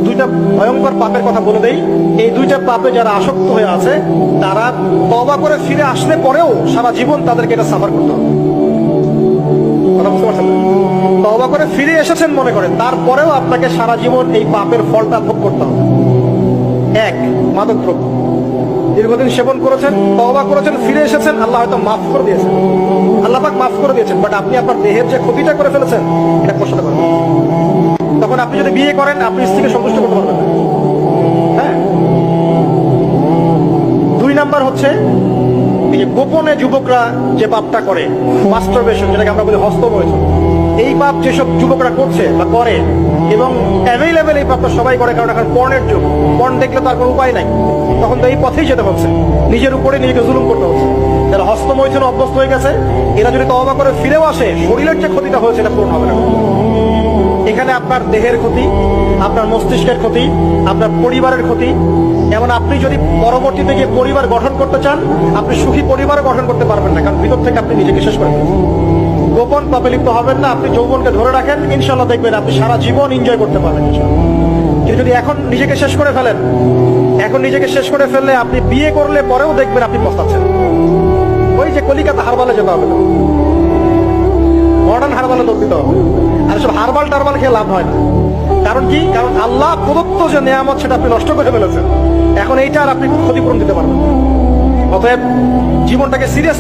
দুইটা ভয়ঙ্কর পাপের কথা বলে দেই। এই দুইটা পাপে যারা আসক্ত হয়ে আছে তারা তওবা করে ফিরে আসলে পরেও সারা জীবন তাদেরকে এটা সাফার করতে হবে। কথা বুঝতে পারছেন? তওবা করে ফিরে এসেছেন মনে করেন, তারপরেও আপনাকে সারা জীবন এই পাপের ফলটা ভোগ করতে হবে। এক, মাদকদ্রব্য দীর্ঘদিন সেবন করেছেন, তওবা করেছেন, ফিরে এসেছেন, আল্লাহ হয়তো মাফ করে দিয়েছেন, আল্লাহ পাক মাফ করে দিয়েছেন, বাট আপনি আপনার দেহের যে ক্ষতিটা করে ফেলেছেন এটা পোষাতে পারবেন। তখন আপনি যদি বিয়ে করেন আপনি স্ত্রীকে সন্তুষ্ট করতে পারবেন না। হ্যাঁ। দুই নাম্বার হচ্ছে এই যে গোপনে যুবকরা যে পাপটা করে, মাস্টারবেশন, যেটাকে আমরা বলি হস্তমৈথুন, এই পাপ যেসব যুবকরা করছে বা করে, এবং অ্যাভেলেবেল এই পাপটা সবাই করে, কারণ এখন পর্নের যুগ, পর্ন দেখলে তার কোনো উপায় নাই, তখন তো এই পথেই যেতে হচ্ছে, নিজের উপরে নিজেকে জুলুম করতে হচ্ছে। যারা হস্তমৈথুন অভ্যস্ত হয়ে গেছে এরা যদি তওবা করে ফিরেও আসে, শরীরের যে ক্ষতিটা হয়েছে এটা পূরণ হবে না। এখানে আপনার দেহের ক্ষতি, আপনার মস্তিষ্কের ক্ষতি, আপনার পরিবারের ক্ষতি। এমন আপনি যদি পরবর্তীতে গিয়ে পরিবার গঠন করতে চান, আপনি সুখী পরিবারও গঠন করতে পারবেন না, কারণ ভিতর থেকে আপনি নিজেকে শেষ করে ফেলছেন। গোপন পাপে লিপ্ত হবেন না, আপনি যৌবনকে ধরে রাখেন, ইনশাল্লাহ দেখবেন আপনি সারা জীবন এনজয় করতে পারবেন ইনশাল্লাহ। কিন্তু যদি এখন নিজেকে শেষ করে ফেলেন, এখন নিজেকে শেষ করে ফেললে আপনি বিয়ে করলে পরেও দেখবেন আপনি পস্তাচ্ছেন। ওই যে কলিকাতা হারবালে যেতে হবে না, মডার্ন হারবালে দৌড় দিতে হবে। আর সব হারবাল টারবাল খেয়ে লাভ হয় না। কারণ কি? কারণ আল্লাহ প্রদত্ত যে নেয়ামত সেটা আপনি নষ্ট করে ফেলেছেন, এখন এইটা আর আপনি ক্ষতিপূরণ দিতে পারবেন। অতএব জীবনটাকে সিরিয়াস